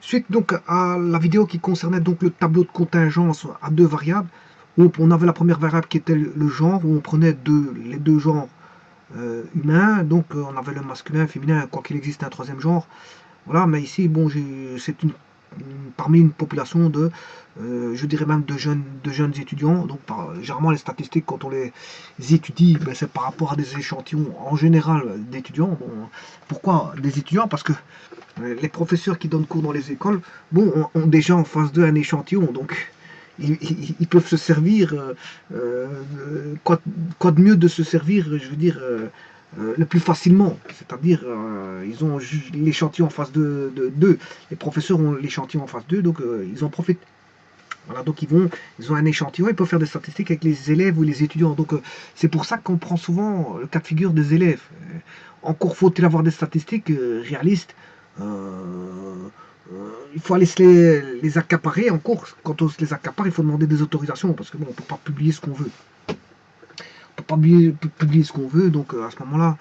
Suite donc à la vidéo qui concernait donc le tableau de contingence à deux variables, où on avait la première variable qui était le genre, où on prenait les deux genres humains, donc on avait le masculin, le féminin, quoi qu'il existe un troisième genre. Voilà, mais ici, bon, c'est parmi une population de, je dirais même de jeunes étudiants. Donc, généralement, les statistiques, quand on les étudie, ben, c'est par rapport à des échantillons en général d'étudiants. Bon, pourquoi des étudiants? Parce que les professeurs qui donnent cours dans les écoles, bon, ont déjà en face d'eux un échantillon, donc ils peuvent se servir, quoi de mieux de se servir, je veux dire, le plus facilement, c'est-à-dire ils ont l'échantillon en face d'eux, les professeurs ont l'échantillon en face d'eux, donc ils en profitent. Voilà, donc ils ont un échantillon, ils peuvent faire des statistiques avec les élèves ou les étudiants. Donc c'est pour ça qu'on prend souvent le cas de figure des élèves. Encore faut-il avoir des statistiques réalistes. Il faut aller se les accaparer en cours. Quand on se les accapare, il faut demander des autorisations parce que bon, on peut pas publier ce qu'on veut. On peut pas publier ce qu'on veut, donc à ce moment-là,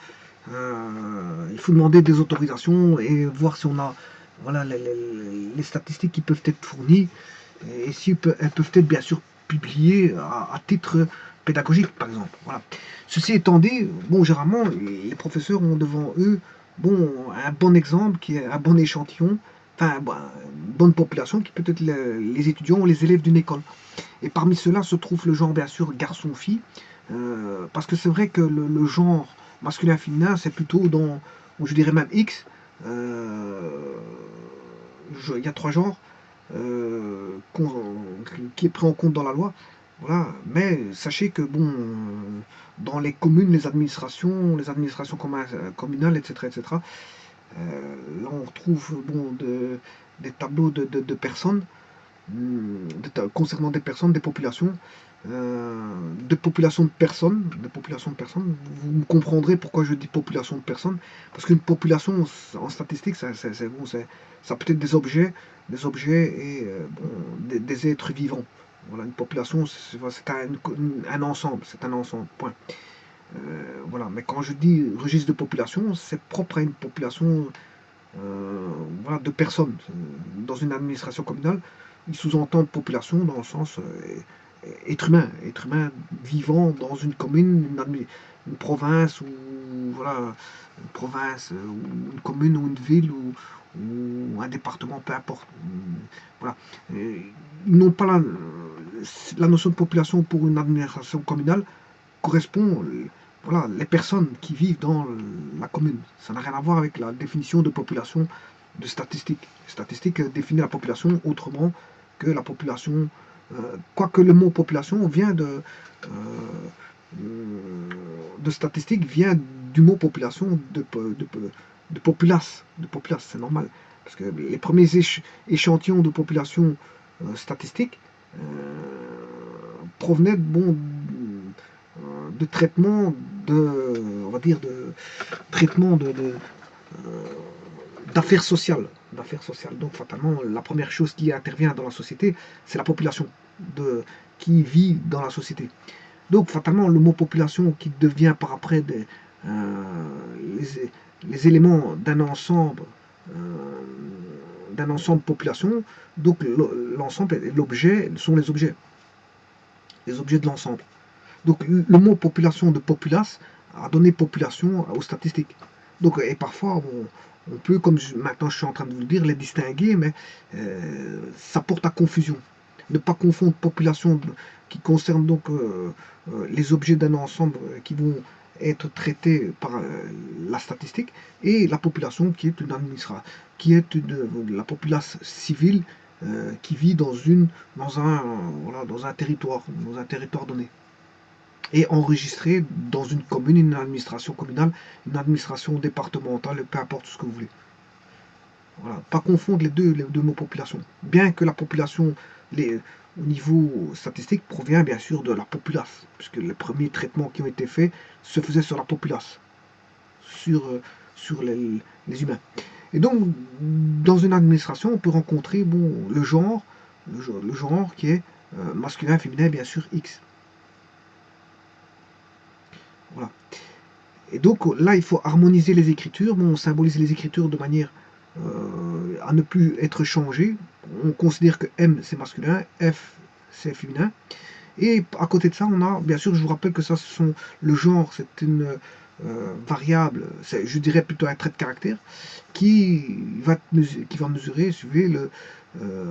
il faut demander des autorisations et voir si on a voilà, les statistiques qui peuvent être fournies et si elles peuvent être bien sûr publiées à titre pédagogique, par exemple. Voilà. Ceci étant dit, bon, généralement, les professeurs ont devant eux bon, un bon exemple, qui est un bon échantillon, enfin, une bonne population, qui peut être les étudiants ou les élèves d'une école. Et parmi ceux-là se trouve le genre, bien sûr, garçon-fille, parce que c'est vrai que le genre masculin-féminin, c'est plutôt dans, ou je dirais même X, il y a trois genres qui est pris en compte dans la loi. Voilà. Mais sachez que bon, dans les communes, les administrations communales, etc., etc., là on retrouve bon, des tableaux de personnes concernant des personnes, des populations, de populations de personnes. Vous me comprendrez pourquoi je dis population de personnes, parce qu'une population en statistique, bon, ça peut être des objets et bon, des êtres vivants. Voilà, une population, c'est un ensemble, c'est un ensemble. Point. Voilà, mais quand je dis registre de population, c'est propre à une population voilà, de personnes. Dans une administration communale, ils sous-entendent population dans le sens être humain vivant dans une commune, une province, ou voilà, une province, ou une commune, ou une ville, ou un département, peu importe. Voilà. Ils n'ont pas la notion de population pour une administration communale correspond voilà, les personnes qui vivent dans la commune. Ça n'a rien à voir avec la définition de population de statistiques. Statistique définit la population autrement que la population, quoique le mot population vient de statistique, vient du mot population de populace, c'est normal. Parce que les premiers échantillons de population statistique provenaient bon, de traitement on va dire, de traitement d'affaires sociales. D'affaires sociales. Donc, fatalement, la première chose qui intervient dans la société, c'est la population qui vit dans la société. Donc, fatalement, le mot population qui devient par après les éléments d'un ensemble population, donc l'ensemble, l'objet, sont les objets de l'ensemble. Donc le mot population de populace a donné population aux statistiques. Donc, et parfois, on peut, comme maintenant je suis en train de vous le dire, les distinguer, mais ça porte à confusion. Ne pas confondre population qui concerne donc les objets d'un ensemble qui vont être traités par la statistique et la population qui est une administration, la populace civile qui vit voilà, dans un territoire donné et enregistré dans une commune, une administration communale, une administration départementale, peu importe ce que vous voulez. Voilà. Pas confondre les deux mots population. Bien que la population, au niveau statistique, provient bien sûr de la populace, puisque les premiers traitements qui ont été faits se faisaient sur la populace, sur les humains. Et donc, dans une administration, on peut rencontrer bon, le genre qui est masculin, féminin, bien sûr, X. Voilà. Et donc là, il faut harmoniser les écritures. Bon, on symbolise les écritures de manière à ne plus être changé. On considère que M c'est masculin, F c'est féminin. Et à côté de ça, on a, bien sûr, je vous rappelle que ça, le genre, c'est une variable, je dirais plutôt un trait de caractère, qui va mesurer, suivez,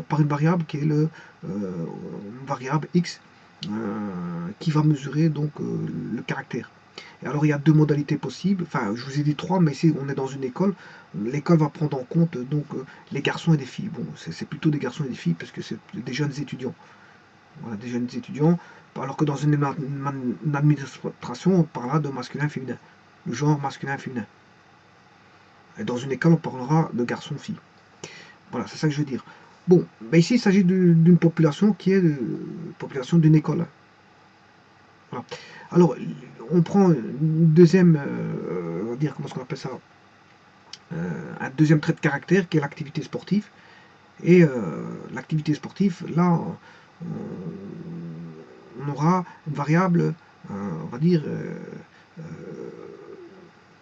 par une variable qui est une variable X, qui va mesurer donc le caractère. Et alors il y a deux modalités possibles, enfin je vous ai dit trois, mais ici on est dans une école, l'école va prendre en compte donc les garçons et les filles. Bon, c'est plutôt des garçons et des filles parce que c'est des jeunes étudiants. Voilà, des jeunes étudiants, alors que dans une administration, on parlera de masculin et féminin, le genre masculin et féminin. Et dans une école, on parlera de garçon-fille. Voilà, c'est ça que je veux dire. Bon, ben ici, il s'agit d'une population qui est population d'une école. Voilà. Alors, on prend une deuxième, on va dire, comment est-ce qu'on appelle ça, un deuxième trait de caractère qui est l'activité sportive. Et l'activité sportive, là, on aura une variable, on va dire,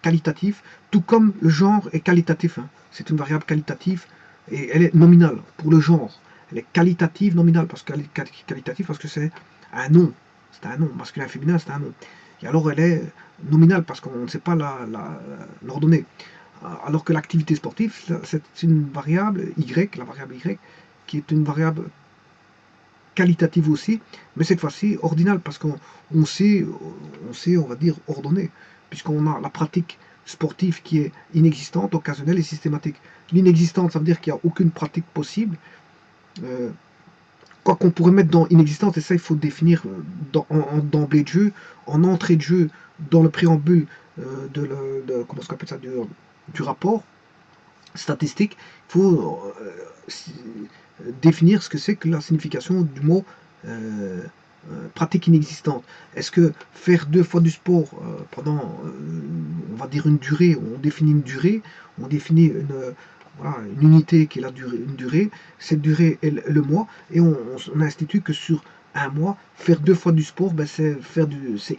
qualitative, tout comme le genre est qualitatif. Hein. C'est une variable qualitative et elle est nominale pour le genre. Elle est qualitative, nominale, parce qu'elle est qualitative parce que c'est un nom. C'est un nom. Masculin, féminin, c'est un nom. Et alors elle est nominale parce qu'on ne sait pas l'ordonner. Alors que l'activité sportive, c'est une variable Y, la variable Y, qui est une variable qualitative aussi, mais cette fois-ci ordinale, parce qu'on sait, on va dire, ordonner, puisqu'on a la pratique sportive qui est inexistante, occasionnelle et systématique. L'inexistante, ça veut dire qu'il n'y a aucune pratique possible, quoi qu'on pourrait mettre dans inexistante, et ça il faut définir d'emblée de jeu, en entrée de jeu, dans le préambule comment on appelle ça, du rapport statistique, il faut définir ce que c'est que la signification du mot pratique inexistante. Est-ce que faire 2 fois du sport pendant, on va dire une durée, on définit une durée, on définit voilà, une unité qui est une durée, cette durée est le mois, et on institue que sur un mois, faire 2 fois du sport, ben c'est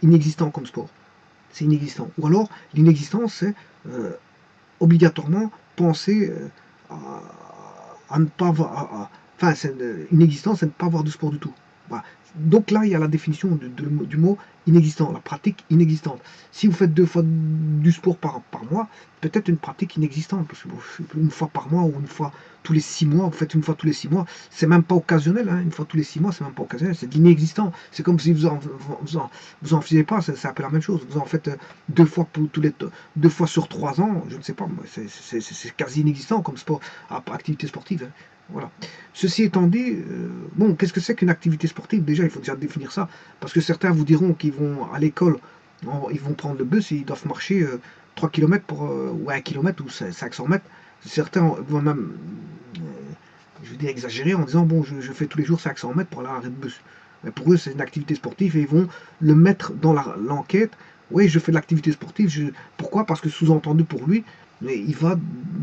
inexistant comme sport. C'est inexistant. Ou alors, l'inexistence, c'est obligatoirement penser à ne pas avoir. Enfin, c'est une existence, c'est ne pas avoir de sport du tout. Voilà. Donc là, il y a la définition du mot inexistant, la pratique inexistante. Si vous faites 2 fois du sport par mois, peut-être une pratique inexistante, parce que une fois par mois ou une fois tous les 6 mois, vous faites une fois tous les 6 mois, c'est même pas occasionnel, hein, une fois tous les 6 mois, c'est même pas occasionnel, c'est de l'inexistant. C'est comme si vous en faisiez pas, c'est un peu la même chose. Vous en faites 2 fois pour 2 fois sur 3 ans, je ne sais pas, c'est quasi inexistant comme sport, activité sportive. Hein. Voilà. Ceci étant dit, bon, qu'est-ce que c'est qu'une activité sportive? Déjà, il faut déjà définir ça, parce que certains vous diront qu'ils vont à l'école, ils vont prendre le bus et ils doivent marcher 3 km ou 1 km ou 500 mètres. Certains vont même, je veux dire, exagérer en disant, bon, je fais tous les jours 500 mètres pour aller à l'arrêt de bus. Mais pour eux, c'est une activité sportive et ils vont le mettre dans l'enquête. Oui, je fais de l'activité sportive. Pourquoi? Parce que sous-entendu pour lui, mais il va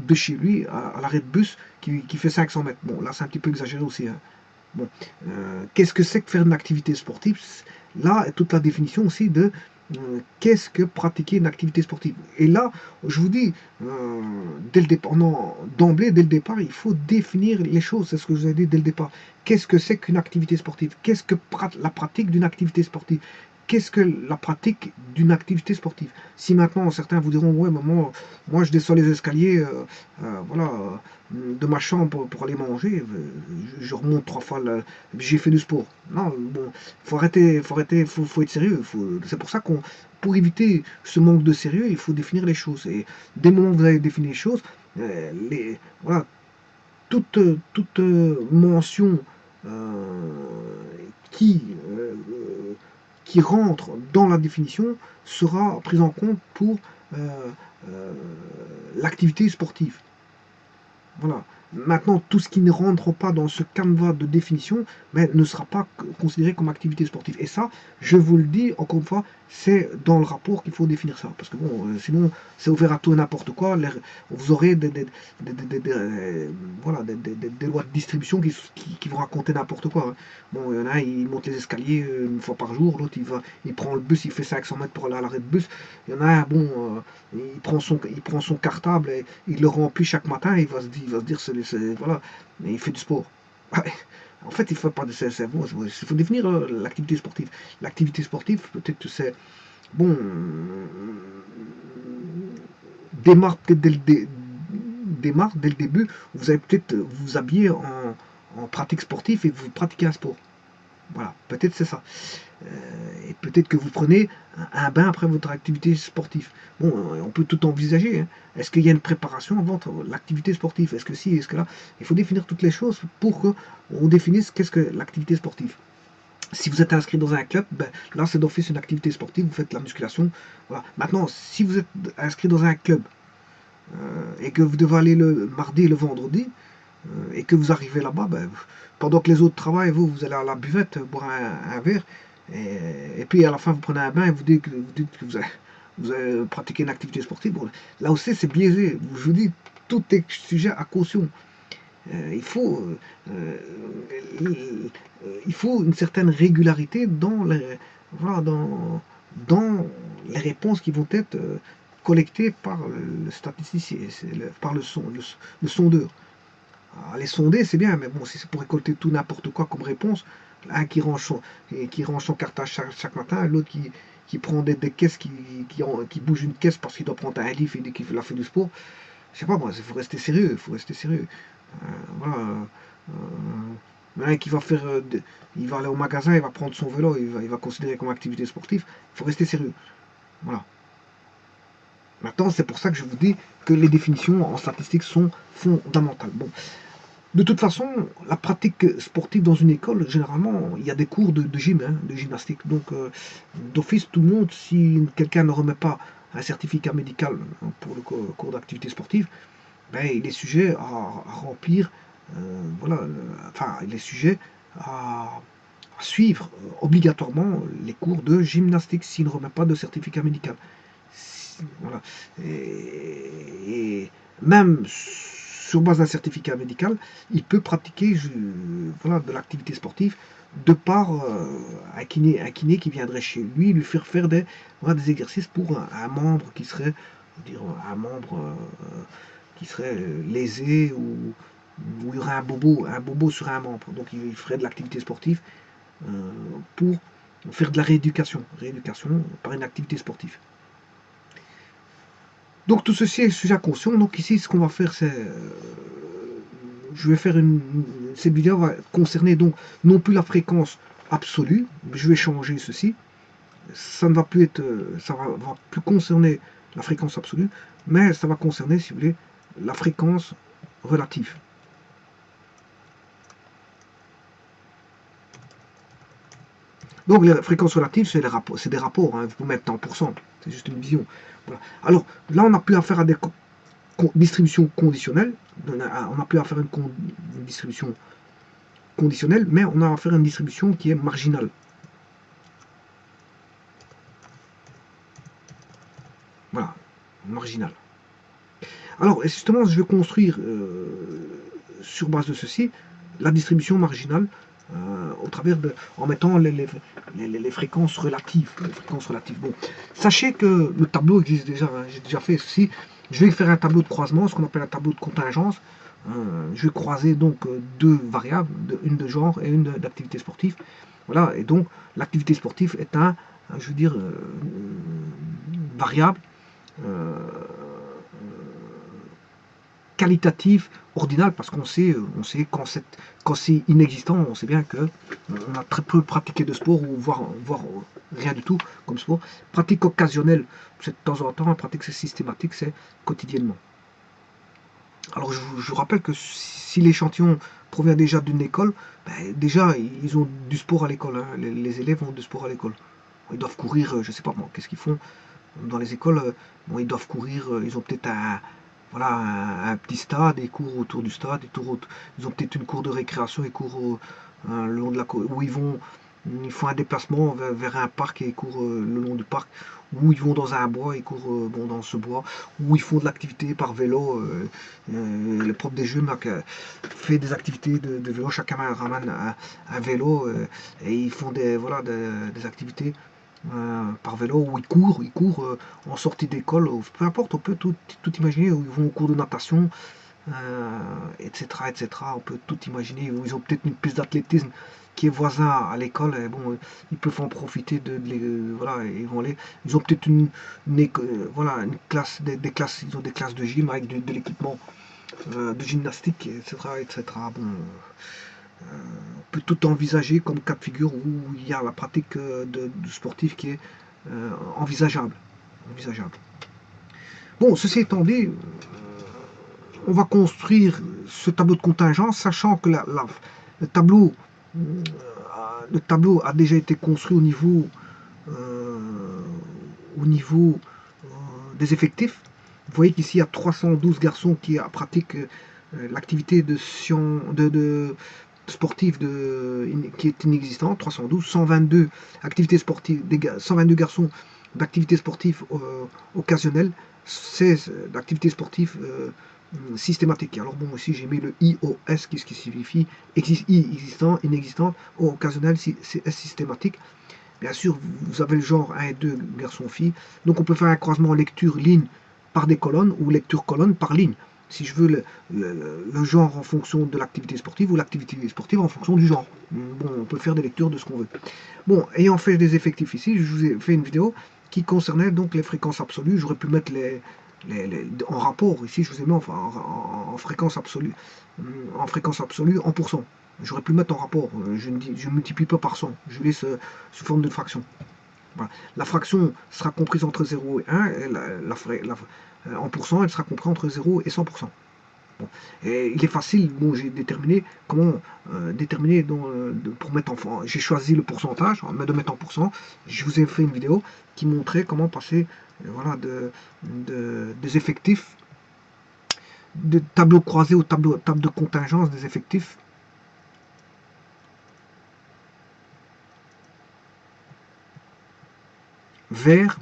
de chez lui à l'arrêt de bus qui fait 500 mètres. Bon, là, c'est un petit peu exagéré aussi. Hein. Bon, qu'est-ce que c'est que faire une activité sportive? Là est toute la définition aussi de qu'est-ce que pratiquer une activité sportive. Et là, je vous dis, dès le départ, d'emblée, dès le départ, il faut définir les choses. C'est ce que je vous ai dit dès le départ. Qu'est-ce que c'est qu'une activité sportive? Qu'est-ce que la pratique d'une activité sportive? Qu'est-ce que la pratique d'une activité sportive? Si maintenant certains vous diront, ouais, maman, moi je descends les escaliers, voilà, de ma chambre pour aller manger, je remonte 3 fois, j'ai fait du sport. Non, bon, faut arrêter, faut être sérieux. C'est pour ça pour éviter ce manque de sérieux, il faut définir les choses. Et dès le moment où vous avez défini les choses, voilà, toute mention qui, qui rentre dans la définition sera prise en compte pour euh, l'activité sportive. Voilà. Maintenant, tout ce qui ne rentre pas dans ce canevas de définition ne sera pas considéré comme activité sportive. Et ça, je vous le dis, encore une fois, c'est dans le rapport qu'il faut définir ça. Parce que bon, sinon, c'est ouvert à tout et n'importe quoi. Vous aurez voilà, des lois de distribution qui vont raconter n'importe quoi, hein. Bon, il y en a, il monte les escaliers une fois par jour. L'autre, il prend le bus, il fait 500 mètres pour aller à l'arrêt de bus. Il y en a un, bon, il prend son cartable et il le remplit chaque matin. Et il va se dire, voilà, mais il fait du sport. Ouais. En fait, il faut pas de bon, il faut définir l'activité sportive. L'activité sportive, peut-être que c'est bon, démarre peut-être démarre dès le début. Vous allez peut-être vous habiller en pratique sportive et vous pratiquez un sport. Voilà, peut-être c'est ça. Et peut-être que vous prenez un bain après votre activité sportive. Bon, on peut tout envisager, hein. Est-ce qu'il y a une préparation avant l'activité sportive? Est-ce que si, est-ce que là? Il faut définir toutes les choses pour qu'on définisse qu'est-ce que l'activité sportive. Si vous êtes inscrit dans un club, ben, là c'est d'office une activité sportive, vous faites la musculation. Voilà. Maintenant, si vous êtes inscrit dans un club et que vous devez aller le mardi et le vendredi, et que vous arrivez là-bas, ben, pendant que les autres travaillent, vous allez à la buvette boire un verre, et puis à la fin vous prenez un bain et vous dites que vous avez pratiqué une activité sportive. Bon, là aussi c'est biaisé. Je vous dis, tout est sujet à caution. Il faut, il faut une certaine régularité voilà, dans les réponses qui vont être collectées par le statisticien, par le sondeur. Alors, les sonder, c'est bien, mais bon, si c'est pour récolter tout n'importe quoi comme réponse, un qui range son cartable chaque matin, l'autre qui prend des caisses, qui bouge une caisse parce qu'il doit prendre un livre et qu'il a fait du sport. Je sais pas moi, il faut rester sérieux, il faut rester sérieux. Voilà. Un qui va faire, il va aller au magasin, il va prendre son vélo, il va considérer comme activité sportive. Il faut rester sérieux. Voilà. Maintenant, c'est pour ça que je vous dis que les définitions en statistique sont fondamentales. Bon, de toute façon, la pratique sportive dans une école, généralement, il y a des cours de gym, hein, de gymnastique. Donc, d'office, tout le monde, si quelqu'un ne remet pas un certificat médical pour le cours d'activité sportive, ben, il est sujet à remplir, voilà, enfin, il est sujet à suivre obligatoirement les cours de gymnastique s'il ne remet pas de certificat médical. Voilà. Et même sur base d'un certificat médical, il peut pratiquer voilà, de l'activité sportive de par un kiné qui viendrait chez lui, lui faire faire voilà, des exercices pour un membre qui serait, je veux dire, un membre qui serait lésé ou il y aurait un bobo sur un membre. Donc il ferait de l'activité sportive pour faire de la rééducation par une activité sportive. Donc tout ceci est sujet à caution. Donc ici, ce qu'on va faire, c'est, je vais faire cette vidéo va concerner donc non plus la fréquence absolue. Je vais changer ceci. Ça ne va plus être, ça va plus concerner la fréquence absolue, mais ça va concerner, si vous voulez, la fréquence relative. Donc les fréquences relatives, c'est des rapports, hein, vous pouvez mettre en pourcent, c'est juste une vision. Voilà. Alors là, on n'a plus affaire à des distributions conditionnelles, on n'a plus affaire à une distribution conditionnelle, mais on a affaire à une distribution qui est marginale. Voilà, marginale. Alors, justement, je vais construire sur base de ceci la distribution marginale au travers en mettant les fréquences relatives. Bon, sachez que le tableau existe déjà, hein, j'ai déjà fait ceci. Je vais faire un tableau de croisement, ce qu'on appelle un tableau de contingence. Je vais croiser donc deux variables, une de genre et une d'activité sportive. Voilà, et donc l'activité sportive est je veux dire, variable euh, qualitative ordinale parce on sait quand c'est inexistant, on sait bien que on a très peu pratiqué de sport ou voire rien du tout comme sport. Pratique occasionnelle, c'est de temps en temps, pratique c'est systématique, c'est quotidiennement. Alors je vous rappelle que si l'échantillon provient déjà d'une école, ben, déjà ils ont du sport à l'école, hein. Les élèves ont du sport à l'école. Ils doivent courir, je sais pas moi, qu'est-ce qu'ils font dans les écoles, bon, ils doivent courir, ils ont peut-être voilà, un petit stade, ils courent autour du stade, ils ont peut-être une cour de récréation, ils courent le long de la cour, où ils font un déplacement vers un parc et ils courent le long du parc, ou ils vont dans un bois, ils courent bon, dans ce bois, ou ils font de l'activité par vélo, le propre des jeux fait des activités de vélo, chacun ramène un vélo et ils font voilà, des activités par vélo, où ils courent en sortie d'école, peu importe, on peut tout imaginer, où ils vont au cours de natation, etc., etc. On peut tout imaginer, où ils ont peut-être une piste d'athlétisme qui est voisin à l'école, et bon, ils peuvent en profiter voilà, ils vont aller, ils ont peut-être voilà, une classe, des classes, ils ont des classes de gym avec de l'équipement de gymnastique, etc., etc. Bon, on peut tout envisager comme cas de figure où il y a la pratique de sportif qui est envisageable. envisageable. Bon, ceci étant dit, on va construire ce tableau de contingence, sachant que le tableau, le tableau a déjà été construit euh, au niveau des effectifs. Vous voyez qu'ici, il y a 312 garçons qui pratiquent l'activité de sportive qui est inexistante, 312, 122 activités sportives, 122 garçons d'activités sportives occasionnelles, 16 d'activités sportives systématiques. Alors bon, ici j'ai mis le IOS, ce qui signifie existant, inexistant, occasionnel, systématique. Bien sûr, vous avez le genre 1 et 2, garçon-fille. Donc on peut faire un croisement lecture ligne par des colonnes ou lecture colonne par ligne. Si je veux le genre en fonction de l'activité sportive ou l'activité sportive en fonction du genre. Bon, on peut faire des lectures de ce qu'on veut. Bon, ayant fait des effectifs ici, je vous ai fait une vidéo qui concernait donc les fréquences absolues. J'aurais pu mettre en rapport, ici je vous ai mis en fréquence absolue, en pourcent. J'aurais pu mettre en rapport, je ne multiplie pas par 100, je laisse sous forme de fraction. Voilà. La fraction sera comprise entre 0 et 1, et en pourcent, elle sera comprise entre 0 et 100%. Bon. Et il est facile, bon, j'ai déterminé comment déterminer pour mettre en. J'ai choisi le pourcentage, de mettre en pourcent. Je vous ai fait une vidéo qui montrait comment passer voilà, des effectifs, de tableau croisé au table de contingence des effectifs. Vers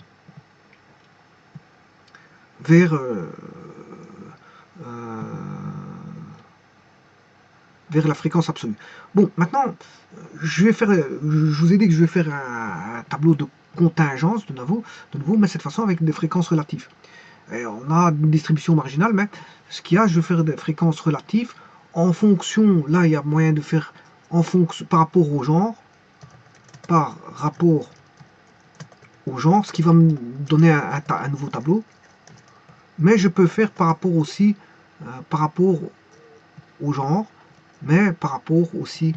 vers, euh, vers la fréquence absolue. Bon, maintenant, je vous ai dit que je vais faire un tableau de contingence de nouveau, mais cette fois avec des fréquences relatives. Et on a une distribution marginale, mais ce qu'il y a, je vais faire des fréquences relatives en fonction, là il y a moyen de faire en fonction par rapport au genre, ce qui va me donner un nouveau tableau, mais je peux faire par rapport aussi, par rapport au genre, mais par rapport aussi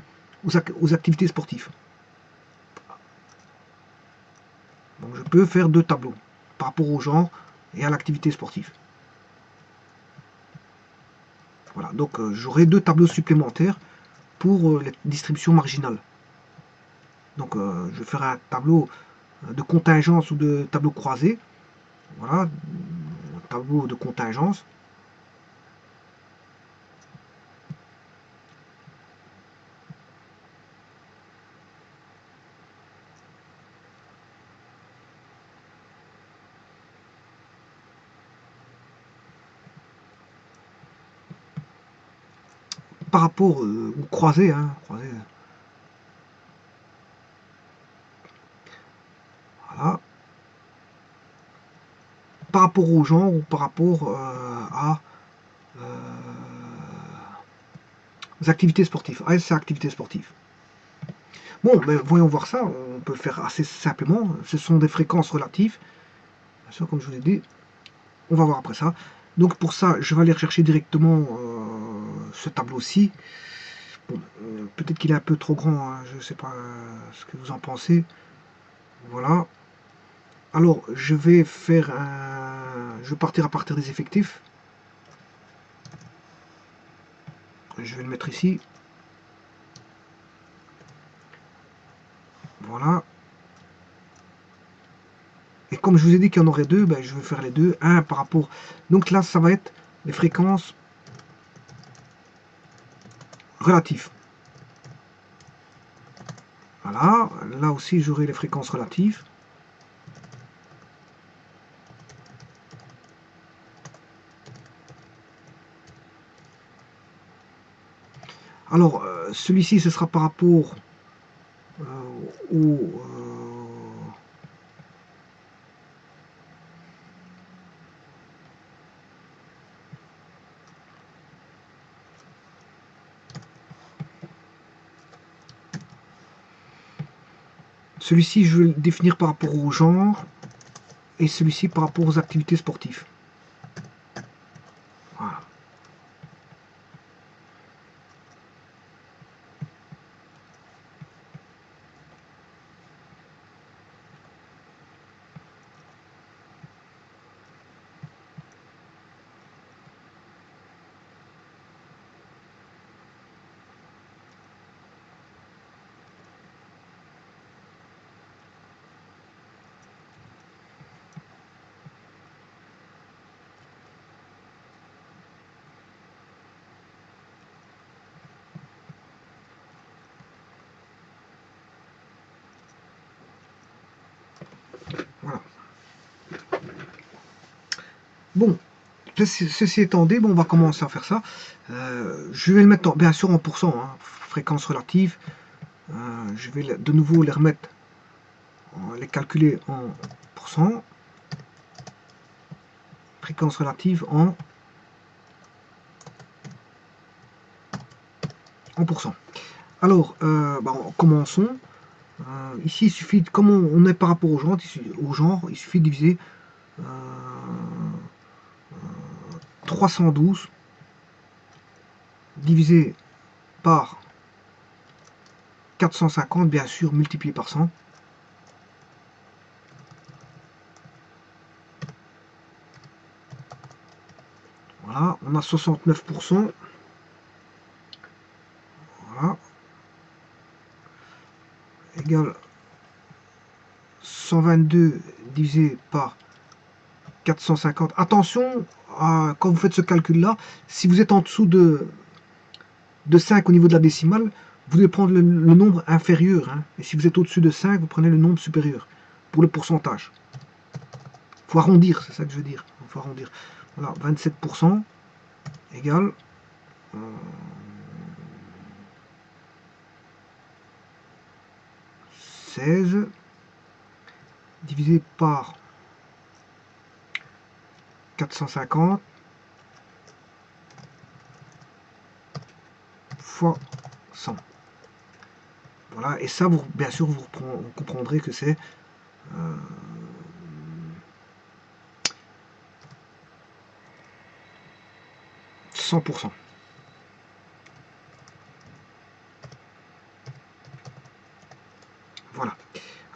aux activités sportives. Donc je peux faire deux tableaux par rapport au genre et à l'activité sportive. Voilà, donc j'aurai deux tableaux supplémentaires pour les distributions marginales. Donc je vais faire un tableau de contingence ou de tableau croisé. Voilà, un tableau de contingence. Par rapport ou croisé, hein, croisé. Voilà. Par rapport au genre ou par rapport euh, aux activités sportives. Ah, c'est activités sportives. Bon, ben, voyons voir ça. On peut le faire assez simplement. Ce sont des fréquences relatives. Bien sûr, comme je vous ai dit, on va voir après ça. Donc pour ça, je vais aller rechercher directement ce tableau-ci. Bon, peut-être qu'il est un peu trop grand, hein, je ne sais pas ce que vous en pensez. Voilà. Alors, je vais faire un. Je vais partir à partir des effectifs. Je vais le mettre ici. Voilà. Et comme je vous ai dit qu'il y en aurait deux, ben, je vais faire les deux. Un par rapport. Donc là, ça va être les fréquences relatives. Voilà, là aussi j'aurai les fréquences relatives. Alors, celui-ci, ce sera par rapport au... celui-ci, je vais le définir par rapport au genre, et celui-ci par rapport aux activités sportives. Voilà. Voilà. Bon, ceci étant dit, bon, on va commencer à faire ça. Je vais le mettre bien sûr en pourcent, hein, fréquence relative. Je vais de nouveau les remettre, les calculer en pourcent. Fréquence relative en pourcent. Alors, commençons. Ici, il suffit, comme on est par rapport au genre, il suffit de diviser 312 divisé par 450, bien sûr, multiplié par 100. Voilà, on a 69%. Voilà. Égale 122 divisé par 450. Attention, quand vous faites ce calcul-là, si vous êtes en dessous de 5 au niveau de la décimale, vous devez prendre le nombre inférieur. Hein. Et si vous êtes au-dessus de 5, vous prenez le nombre supérieur pour le pourcentage. Il faut arrondir, c'est ça que je veux dire. Il faut arrondir. Voilà, 27% égale 16 divisé par 450 fois 100. Voilà, et ça, bien sûr, vous comprendrez que c'est 100%. Voilà.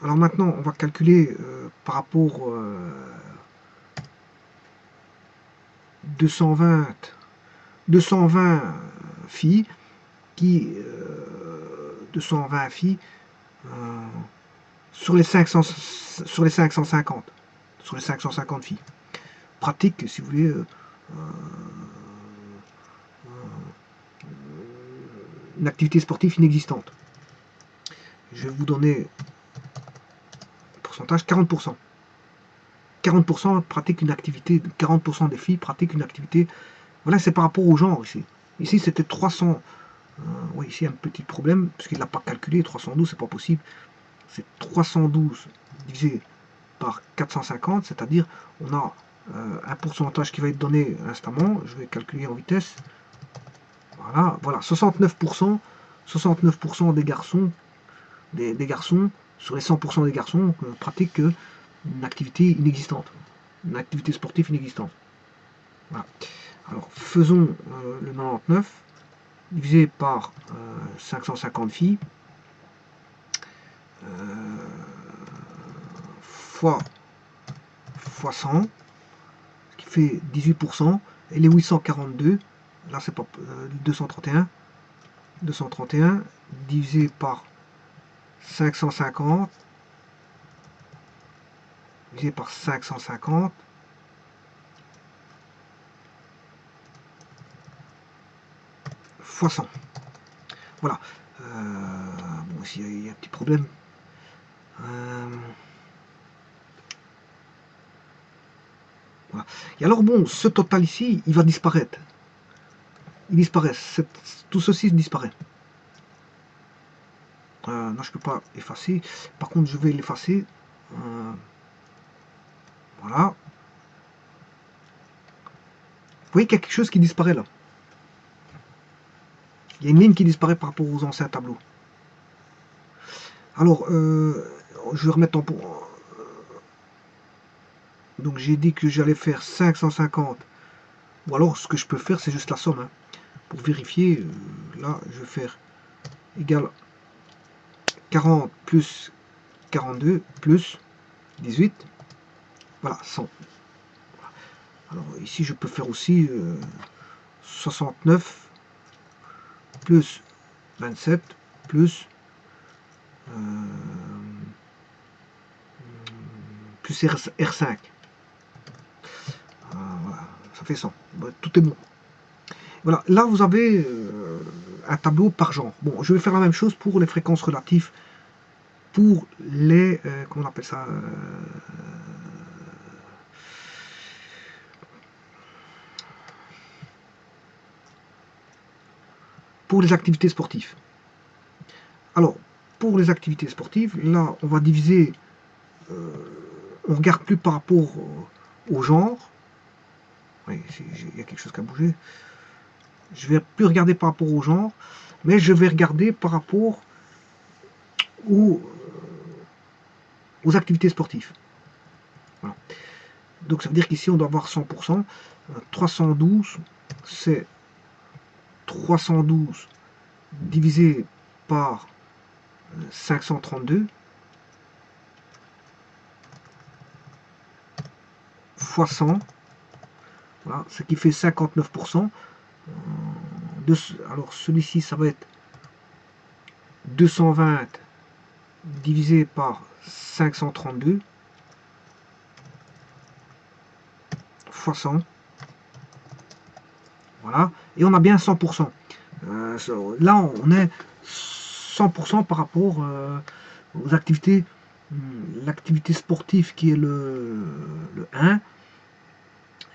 Alors maintenant, on va calculer par rapport 220 filles qui 220 filles sur les 550 filles pratique, si vous voulez, une activité sportive inexistante. Je vais vous donner pourcentage 40%. 40% pratiquent une activité, 40% des filles pratiquent une activité. Voilà, c'est par rapport au genre ici. Ici, c'était 300. Oui, ici, un petit problème, parce qu'il n'a pas calculé. 312, c'est pas possible. C'est 312 divisé par 450, c'est-à-dire on a un pourcentage qui va être donné instamment. Je vais calculer en vitesse. Voilà, 69%, 69% des garçons, des garçons, sur les 100% des garçons, pratiquent une activité inexistante, une activité sportive inexistante. Voilà. Alors faisons le 99 divisé par 550 filles fois 100, ce qui fait 18%, et les 842, là c'est pas 231 divisé par 550 divisé par 550, fois 100. Voilà. Bon, ici, il y a un petit problème. Voilà. Et alors, bon, ce total ici, il va disparaître. Il disparaît. Tout ceci disparaît. Non, je ne peux pas effacer. Par contre, je vais l'effacer. Voilà. Vous voyez qu'il y a quelque chose qui disparaît là. Il y a une ligne qui disparaît par rapport aux anciens tableaux. Alors, je vais remettre en... Donc, j'ai dit que j'allais faire 550. Ou alors, ce que je peux faire, c'est juste la somme. Hein. Pour vérifier, là, je vais faire égal 40 plus 42 plus 18. Voilà, 100. Alors, ici, je peux faire aussi 69 plus 27 plus R5. Voilà, ça fait 100. Tout est bon. Voilà, là vous avez un tableau par genre. Bon, je vais faire la même chose pour les fréquences relatives, pour les... comment on appelle ça pour les activités sportives. Alors, pour les activités sportives, là, on va diviser... on ne regarde plus par rapport au genre. Oui, il y a quelque chose qui a bougé. Je ne vais plus regarder par rapport au genre, mais je vais regarder par rapport aux activités sportives. Voilà. Donc ça veut dire qu'ici on doit avoir 100%. 312, c'est 312 divisé par 532 fois 100. Voilà, ce qui fait 59%. Alors celui-ci, ça va être 220 divisé par 532 fois 100. Voilà, et on a bien 100%. Là, on est 100% par rapport aux activités. L'activité sportive qui est le 1.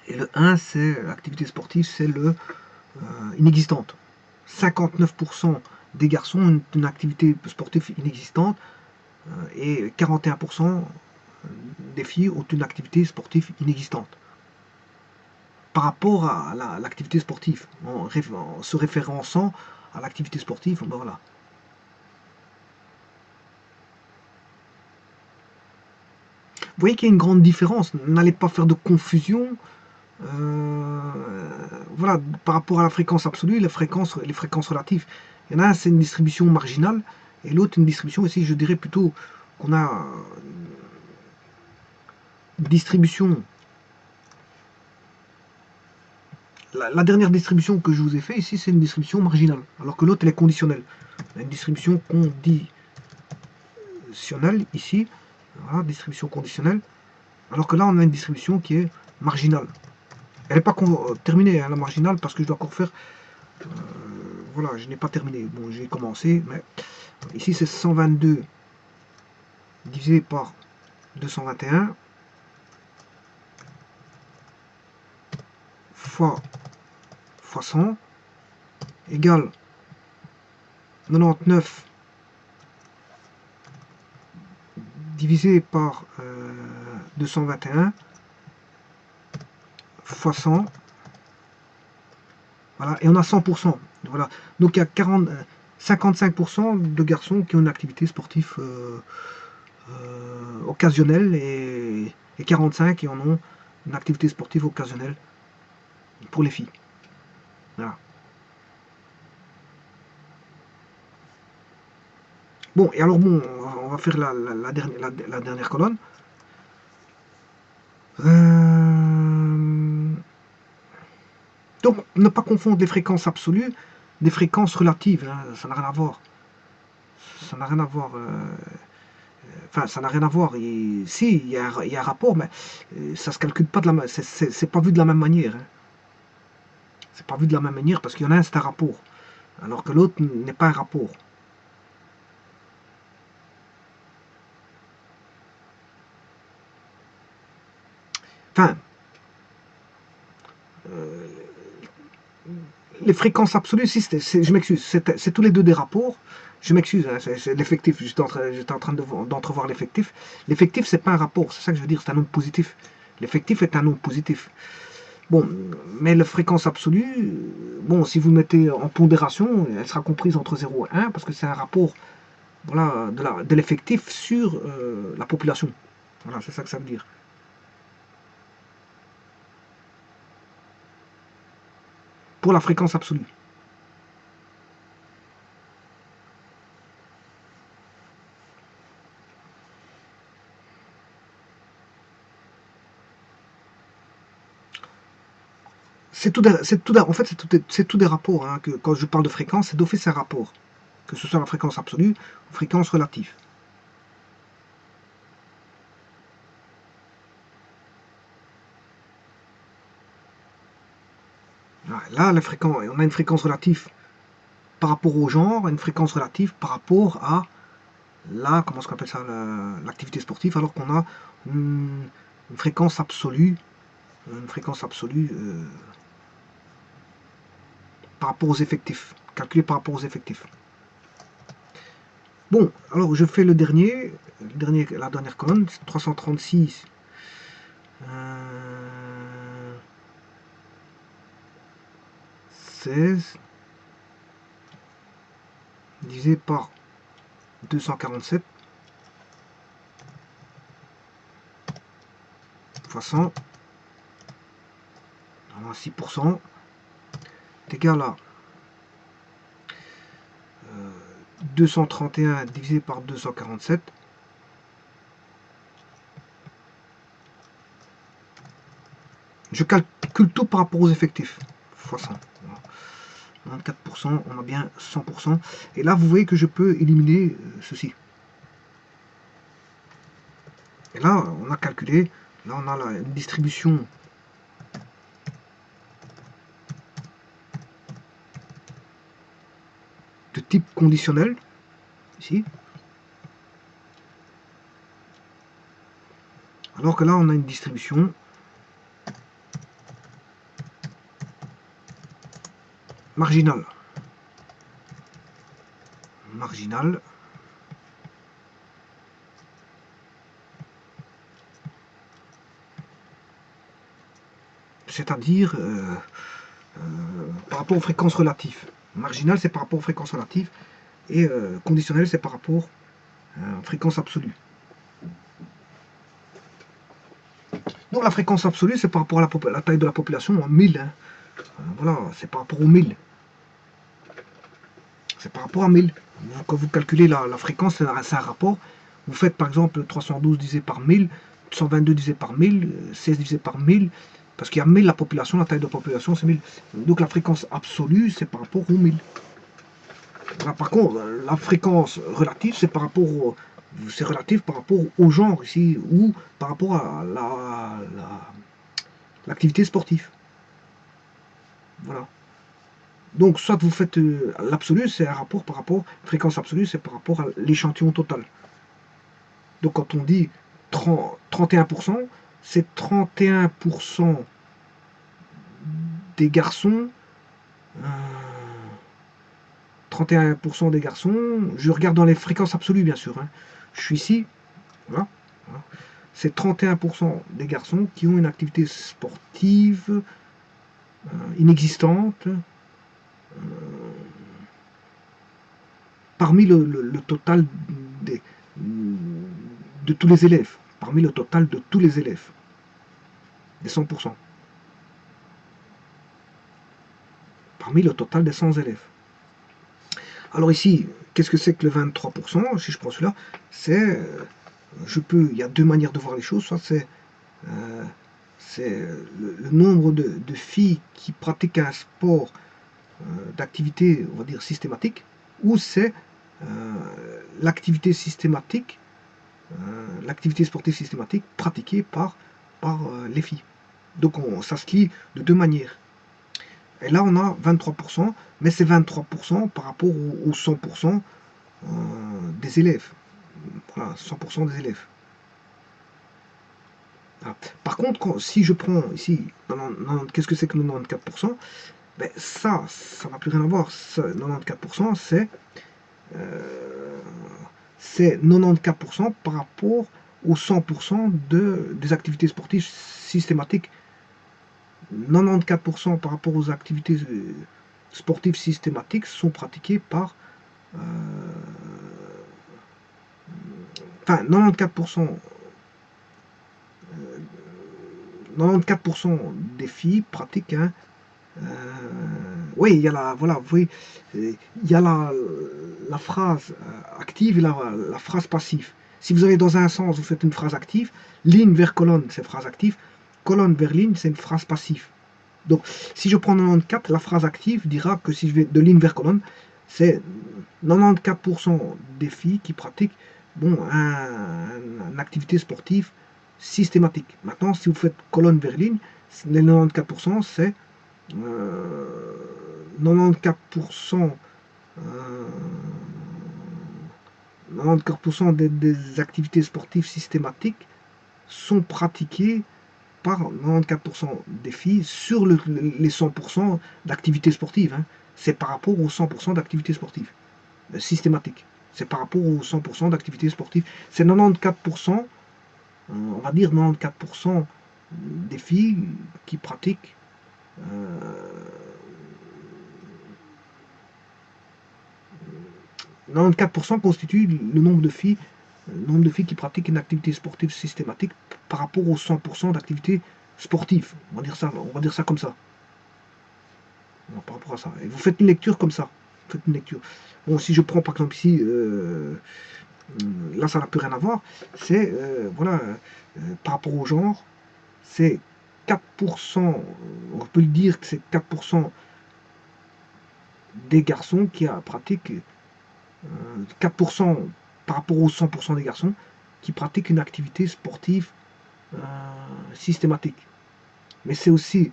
Et le 1, c'est l'activité sportive, c'est le inexistante. 59% des garçons ont une activité sportive inexistante et 41% des filles ont une activité sportive inexistante. Par rapport à l'activité sportive, en se référençant à l'activité sportive, ben voilà. Vous voyez qu'il y a une grande différence. N'allez pas faire de confusion. Voilà, par rapport à la fréquence absolue, les fréquences relatives. Il y en a un, c'est une distribution marginale, et l'autre, une distribution, ici, je dirais plutôt qu'on a une distribution. La dernière distribution que je vous ai fait ici, c'est une distribution marginale, alors que l'autre, elle est conditionnelle. On a une distribution conditionnelle ici, voilà, distribution conditionnelle, alors que là, on a une distribution qui est marginale. Elle n'est pas terminée, hein, la marginale, parce que je dois encore faire... voilà, je n'ai pas terminé. Bon, j'ai commencé, mais ici, c'est 122 divisé par 221 fois 100 égale 99 divisé par 221 fois 100. Voilà, et on a 100%. Voilà. Donc il y a 55% de garçons qui ont une activité sportive occasionnelle et 45 qui en ont une activité sportive occasionnelle pour les filles. Voilà. Bon, et alors bon, on va faire la dernière colonne. Donc, ne pas confondre les fréquences absolues des fréquences relatives. Hein, ça n'a rien à voir. Ça n'a rien à voir. Enfin, ça n'a rien à voir. Si, il y a un rapport, mais ça se calcule pas de la même. C'est pas vu de la même manière. Hein. C'est pas vu de la même manière parce qu'il y en a un, c'est un rapport. alors que l'autre n'est pas un rapport. Enfin, euh, les fréquences absolues, si je m'excuse, c'est tous les deux des rapports. Je m'excuse, hein, c'est l'effectif. J'étais en train d'entrevoir l'effectif. L'effectif, c'est pas un rapport, c'est ça que je veux dire, c'est un nombre positif. L'effectif est un nombre positif. Bon, mais la fréquence absolue, bon, si vous le mettez en pondération, elle sera comprise entre 0 et 1, parce que c'est un rapport, voilà, de l'effectif sur la population. Voilà, c'est ça que ça veut dire. Pour la fréquence absolue. En fait, c'est tout des rapports. Hein, que, quand je parle de fréquence, c'est d'office un rapport. Que ce soit la fréquence absolue ou fréquence relative. Là, on a une fréquence relative par rapport au genre, une fréquence relative par rapport à comment on appelle ça, l'activité sportive, alors qu'on a une fréquence absolue, par rapport aux effectifs, calculée par rapport aux effectifs. Bon, alors je fais la dernière colonne, 336. 16 divisé par 247 fois 100, 6% est égal à 231 divisé par 247. Je calcule tout par rapport aux effectifs. Fois 100. 94%, on a bien 100%. Et là, vous voyez que je peux éliminer ceci. Et là, on a calculé, là on a une distribution de type conditionnel, ici. Alors que là, on a une distribution marginale. Marginale. C'est-à-dire par rapport aux fréquences relatives. Marginal, c'est par rapport aux fréquences relatives. Et conditionnel, c'est par rapport aux fréquences absolues. Donc la fréquence absolue, c'est par rapport à la taille de la population en 1000. Hein. Voilà, c'est par rapport aux 1000. C'est par rapport à 1000. Quand vous calculez la fréquence, c'est un rapport. Vous faites par exemple 312 divisé par 1000, 122 divisé par 1000, 16 divisé par 1000, parce qu'il y a 1000 la population, la taille de la population c'est 1000. Donc la fréquence absolue, c'est par rapport aux 1000. Là, par contre, la fréquence relative, c'est par rapport c'est relatif par rapport au genre ici, ou par rapport à l'activité sportive. Voilà. Donc, soit vous faites l'absolu, c'est un rapport par rapport, fréquence absolue, c'est par rapport à l'échantillon total. Donc, quand on dit 31%, c'est 31% des garçons. 31% des garçons, je regarde dans les fréquences absolues, bien sûr. Hein. Je suis ici, voilà. Voilà. C'est 31% des garçons qui ont une activité sportive inexistante parmi le total de tous les élèves. Parmi le total de tous les élèves. Des 100%. Parmi le total des 100 élèves. Alors ici, qu'est-ce que c'est que le 23%? Si je prends celui-là, c'est... il y a deux manières de voir les choses. Soit c'est le nombre de filles qui pratiquent un sport d'activité, on va dire, systématique, ou c'est l'activité systématique, l'activité sportive systématique pratiquée par les filles. Donc ça se lit de deux manières. Et là, on a 23%, mais c'est 23% par rapport aux 100% des élèves. Voilà, 100% des élèves. Voilà. Par contre, si je prends ici, qu'est-ce que c'est que 94%? Ben, ça n'a plus rien à voir. 94%, c'est 94% par rapport aux 100% des activités sportives systématiques. 94% par rapport aux activités sportives systématiques sont pratiquées par... enfin, 94% des filles pratiquent un... oui, il y a la... Voilà, vous voyez, il y a la phrase active et la phrase passive. Si vous avez dans un sens, vous faites une phrase active, ligne vers colonne, c'est phrase active, colonne vers ligne, c'est une phrase passive. Donc, si je prends 94, la phrase active dira que si je vais de ligne vers colonne, c'est 94% des filles qui pratiquent une activité sportive systématique. Maintenant, si vous faites colonne vers ligne, les 94%, c'est 94%, 94% des activités sportives systématiques sont pratiquées par 94% des filles sur les 100% d'activités sportives. Hein. C'est par rapport aux 100% d'activités sportives systématiques. C'est par rapport aux 100% d'activités sportives. C'est 94%, on va dire 94% des filles qui pratiquent 94% constitue le nombre de filles qui pratiquent une activité sportive systématique par rapport aux 100% d'activités sportives. On va dire ça comme ça. Par rapport à ça. Et vous faites une lecture comme ça. Faites une lecture. Bon, si je prends par exemple ici, là ça n'a plus rien à voir, c'est, voilà, par rapport au genre, c'est 4%, on peut le dire que c'est 4% des garçons qui pratiquent 4% par rapport aux 100% des garçons qui pratiquent une activité sportive systématique. Mais c'est aussi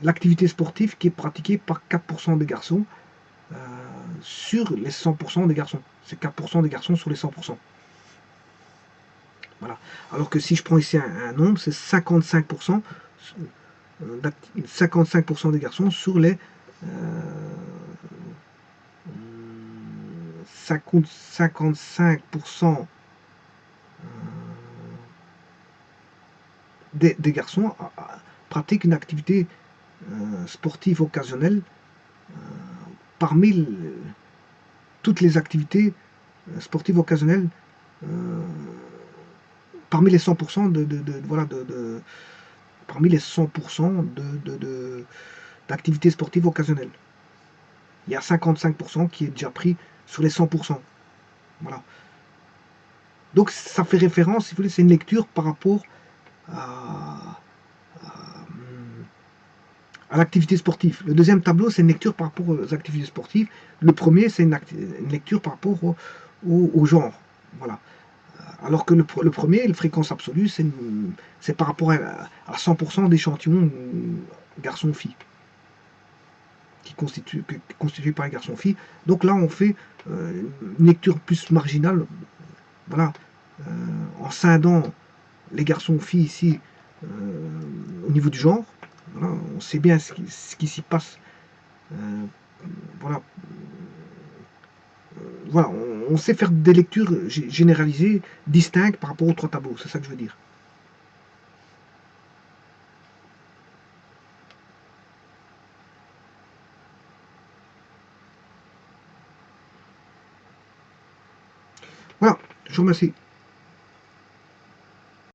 l'activité sportive qui est pratiquée par 4% des garçons sur les 100% des garçons. C'est 4% des garçons sur les 100%. Voilà. Alors que si je prends ici un nombre, c'est 55%, 55% des garçons sur les 55% des garçons pratiquent une activité sportive occasionnelle parmi toutes les activités sportives occasionnelles parmi les 100% parmi les 100% d'activités sportives occasionnelles. Il y a 55% qui est déjà pris sur les 100%. Voilà. Donc ça fait référence, si vous voulez, c'est une lecture par rapport à l'activité sportive. Le deuxième tableau, c'est une lecture par rapport aux activités sportives. Le premier, c'est une lecture par rapport au genre. Voilà. Alors que le premier, la fréquence absolue, c'est par rapport à 100% d'échantillons garçons-filles qui constitué par les garçons-filles. Donc là, on fait une lecture plus marginale, voilà, en scindant les garçons-filles ici au niveau du genre. Voilà, on sait bien ce qui s'y passe. Voilà, voilà, on sait faire des lectures généralisées, distinctes par rapport aux trois tableaux. C'est ça que je veux dire. Voilà, je vous remercie.